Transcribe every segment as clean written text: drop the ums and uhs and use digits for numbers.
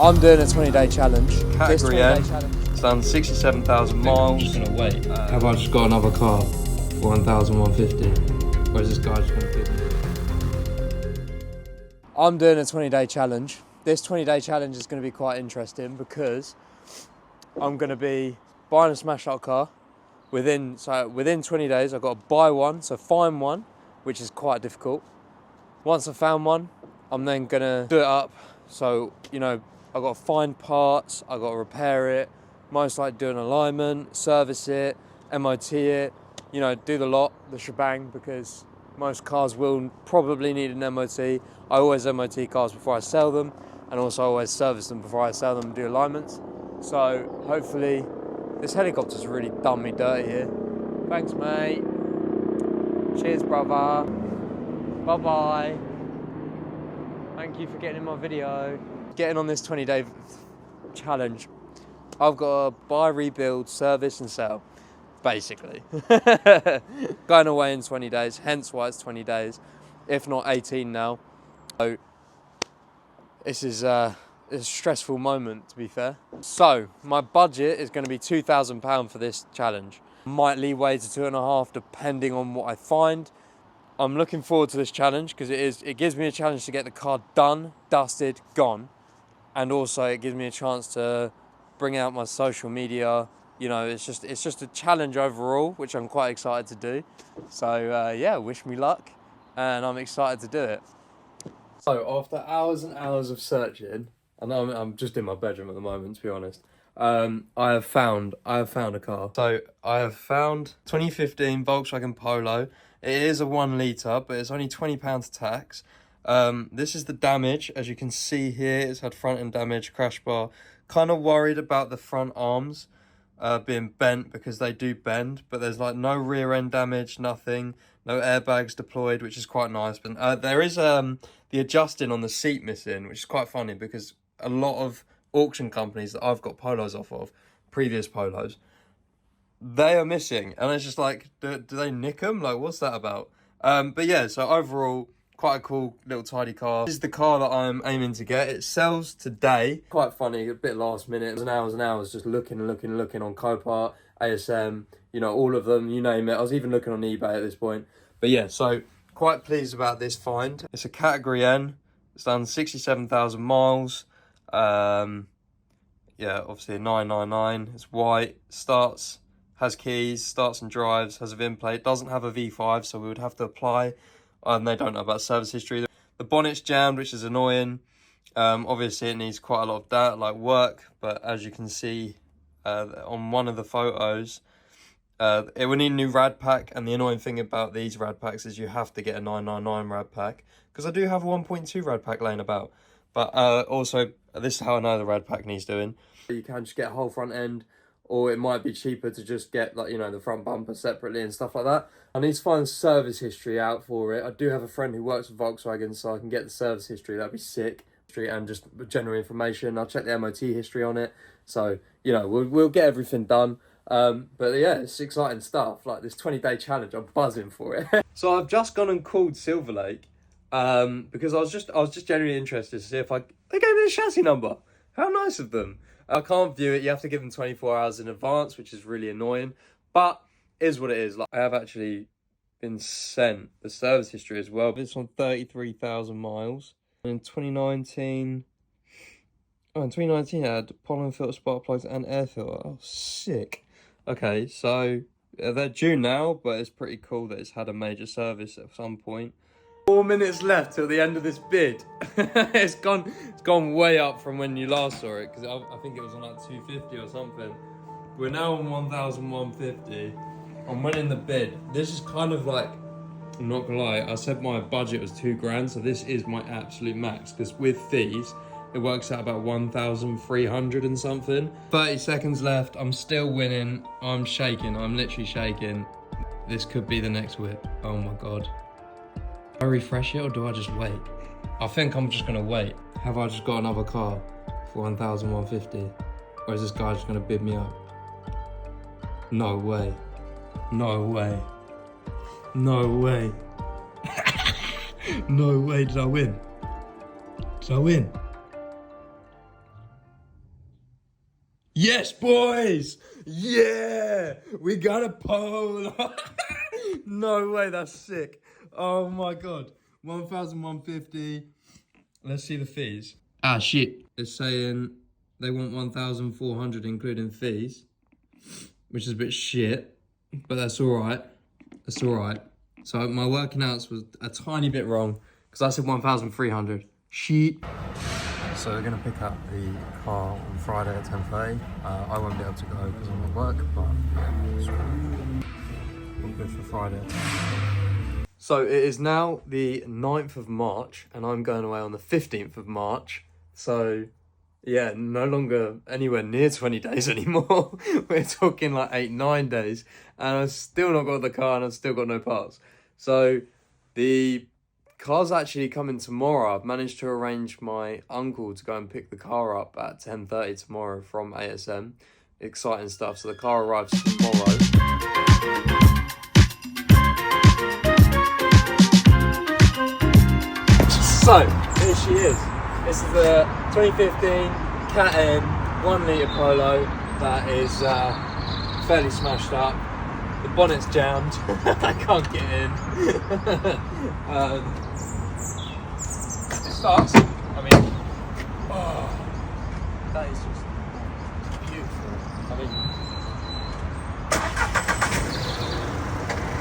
I'm doing a 20-day challenge. Category N. It's done 67,000 miles. I'm just gonna wait. Have I just got another car for 1,150? Or is this guy just gonna pick me? I'm doing a 20-day challenge. This 20-day challenge is going to be quite interesting because I'm going to be buying a smash out car within 20 days. I've got to buy one, so find one, which is quite difficult. Once I've found one, I'm then going to do it up. So, you know, I've got to find parts, I've got to repair it, most likely do an alignment, service it, MOT it, you know, do the lot, the shebang, because most cars will probably need an MOT. I always MOT cars before I sell them, and also always service them before I sell them and do alignments. So hopefully, this helicopter's really done me dirty here. Thanks, mate. Cheers, brother. Bye-bye. Thank you for getting in my video. Getting on this 20-day challenge, I've got to buy, rebuild, service and sell, basically. Going away in 20 days, hence why it's 20 days, if not 18 now. So this is a stressful moment, to be fair. So my budget is going to be £2,000 for this challenge. Might leeway to 2.5 depending on what I find. I'm looking forward to this challenge because it gives me a challenge to get the car done, dusted, gone. And also it gives me a chance to bring out my social media. You know, it's just a challenge overall, which I'm quite excited to do. So yeah, wish me luck, and I'm excited to do it. So after hours and hours of searching, and I'm just in my bedroom at the moment, to be honest. I have found a car. So I have found 2015 Volkswagen Polo. It is a 1 litre, but it's only £20 tax. This is the damage. As you can see here, it's had front end damage, crash bar. Kind of worried about the front arms being bent because they do bend, but there's like no rear end damage, nothing, no airbags deployed, which is quite nice. But there is the adjusting on the seat missing, which is quite funny because a lot of auction companies that I've got Polos off of, previous Polos, they are missing, and it's just like, do they nick them? Like, what's that about? But yeah, so overall, quite a cool little tidy car. This is the car that I'm aiming to get. It sells today. Quite funny, a bit last minute. It was hours just looking on Copart, ASM, you know, all of them, you name it. I was even looking on eBay at this point. But yeah, so quite pleased about this find. It's a Category N. It's done 67,000 miles. Yeah, obviously a 999. It's white, has keys, starts and drives, has a VIN plate, doesn't have a V5, so we would have to apply. And they don't know about service history. The bonnet's jammed, which is annoying. Obviously, it needs quite a lot of work, but as you can see on one of the photos, it will need a new rad pack. And the annoying thing about these rad packs is you have to get a 999 rad pack, because I do have a 1.2 rad pack laying about. But also, this is how I know the rad pack needs doing. You can just get a whole front end, or it might be cheaper to just get, like, you know, the front bumper separately and stuff like that. I need to find service history out for it. I do have a friend who works with Volkswagen, so I can get the service history. That'd be sick. And just general information. I'll check the MOT history on it. So, you know, we'll get everything done. But yeah, it's exciting stuff. Like this 20-day challenge, I'm buzzing for it. So I've just gone and called Silver Lake because I was just genuinely interested to see if they gave me the chassis number. How nice of them. I can't view it. You have to give them 24 hours in advance, which is really annoying. But it is what it is. Like, I have actually been sent the service history as well. It's on 33,000 miles. In 2019, I had pollen filter, spark plugs, and air filter. Oh, sick. Okay, so they're due now, but it's pretty cool that it's had a major service at some point. 4 minutes left till the end of this bid. It's gone way up from when you last saw it, because I think it was on like 250 or something. We're now on 1,150. I'm winning the bid. This is kind of like, I'm not gonna lie, I said my budget was £2,000, so this is my absolute max, because with fees, it works out about 1,300 and something. 30 seconds left, I'm still winning. I'm shaking, I'm literally shaking. This could be the next whip. Oh my God. Do I refresh it or do I just wait? I think I'm just gonna wait. Have I just got another car for 1,150? Or is this guy just gonna bid me up? No way. No way. No way. No way, did I win? Did I win? Yes, boys! Yeah! We got a pole! No way, that's sick. Oh my god. 1,150. Let's see the fees. Ah, shit. It's saying they want 1,400 including fees, which is a bit shit, but that's alright. That's alright. So my working outs was a tiny bit wrong, because I said 1,300. Shit. So we're going to pick up the car on Friday at 10:30. I won't be able to go because I'm at work, but we'll go for Friday at 10:30. So it is now the 9th of March and I'm going away on the 15th of March. So yeah, no longer anywhere near 20 days anymore. We're talking like 8-9 days and I've still not got the car and I've still got no parts. So the car's actually coming tomorrow. I've managed to arrange my uncle to go and pick the car up at 10:30 tomorrow from ASM. Exciting stuff. So the car arrives tomorrow. So, here she is. This is the 2015 Cat-N 1 litre Polo that is fairly smashed up. The bonnet's jammed. I can't get in. It starts. I mean, oh, that is just beautiful. I mean,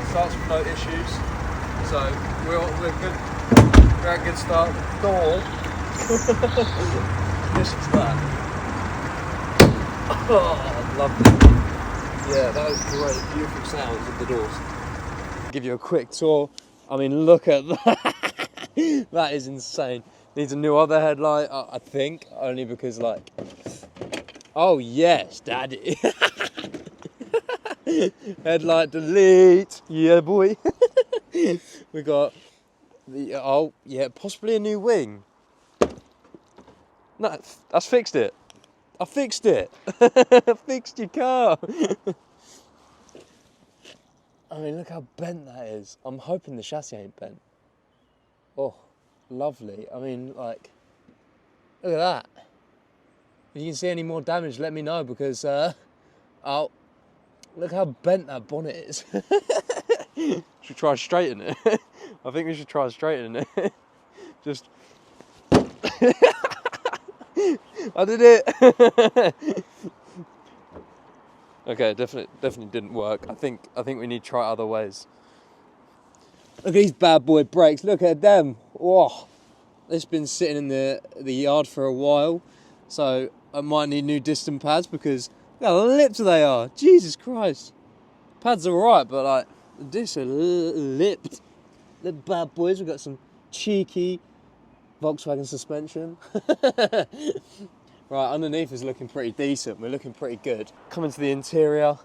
starts with no issues. So we're good. We're at a good start. The door. This is that. Oh, lovely. Yeah, that was great. Beautiful sounds of the doors. Give you a quick tour. I mean, look at that. That is insane. Needs a new other headlight, I think, only because like, oh yes, daddy. Headlight delete. Yeah, boy. We got the, oh yeah, possibly a new wing. No, that's fixed it. I fixed it. I fixed your car. I mean, look how bent that is. I'm hoping the chassis ain't bent. Oh, lovely. I mean, like, look at that. If you can see any more damage, let me know because, oh, look how bent that bonnet is. Should try straighten it. I think we should try straightening it. Just. I did it. Okay, definitely didn't work. I think we need to try other ways. Look at these bad boy brakes. Look at them. Oh, it's been sitting in the yard for a while, so I might need new distant pads because look how lipped they are. Jesus Christ. Pads are alright, but like the discs are lipped. The bad boys. We've got some cheeky Volkswagen suspension. Right, underneath is looking pretty decent. We're looking pretty good. Coming to the interior.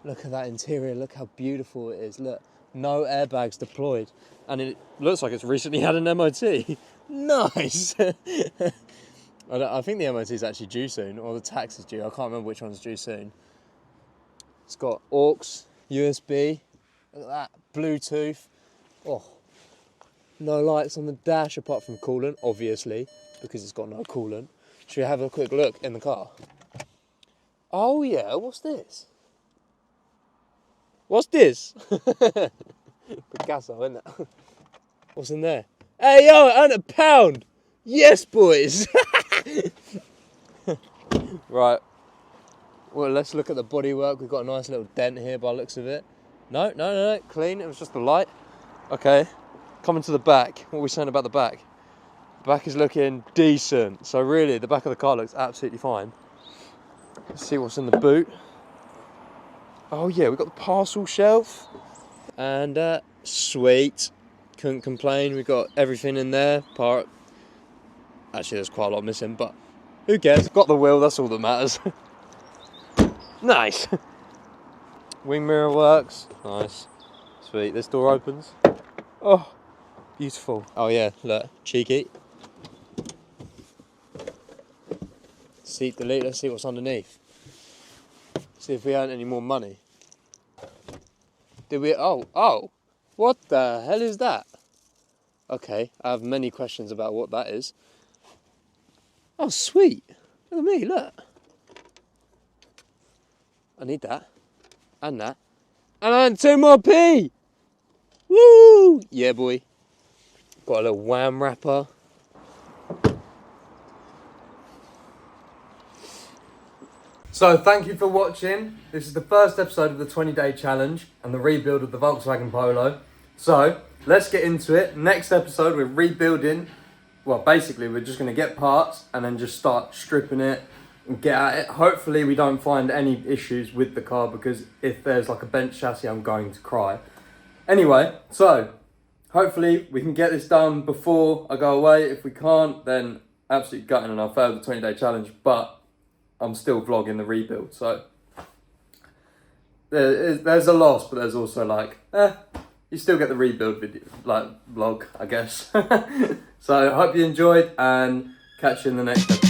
Look at that interior. Look how beautiful it is. Look, no airbags deployed. And it looks like it's recently had an MOT. Nice. I think the MOT is actually due soon, or the tax is due. I can't remember which one's due soon. It's got aux, USB. Look at that. Bluetooth. Oh. No lights on the dash apart from coolant, obviously, because it's got no coolant. Should we have a quick look in the car? Oh yeah, what's this? What's this? Picasso, isn't it? What's in there? Hey yo, I earned £1. Yes, boys. Right. Well, let's look at the bodywork. We've got a nice little dent here by the looks of it. No, clean. It was just the light. Okay. Coming to the back. What are we saying about the back? The back is looking decent. So really, the back of the car looks absolutely fine. Let's see what's in the boot. Oh yeah, we've got the parcel shelf. And sweet. Couldn't complain. We've got everything in there. Actually, there's quite a lot missing, but who cares? Got the wheel, that's all that matters. Nice. Wing mirror works. Nice. Sweet. This door opens. Oh, beautiful. Oh yeah, look, cheeky. Seat delete, let's see what's underneath. See if we earn any more money. Did we, oh, what the hell is that? Okay, I have many questions about what that is. Oh, sweet. Look at me, look. I need that. And that. And I earned 2 more P! Woo! Yeah, boy. Got a little wham wrapper. So thank you for watching. This is the first episode of the 20-day challenge and the rebuild of the Volkswagen Polo. So let's get into it. Next episode we're rebuilding. Well, basically we're just going to get parts and then just start stripping it and get at it. Hopefully we don't find any issues with the car, because if there's like a bent chassis I'm going to cry. Anyway, so hopefully we can get this done before I go away. If we can't, then absolutely gutting and I'll fail the 20-day challenge. But I'm still vlogging the rebuild, so there's a loss, but there's also like, you still get the rebuild video, like vlog, I guess. So I hope you enjoyed, and catch you in the next episode.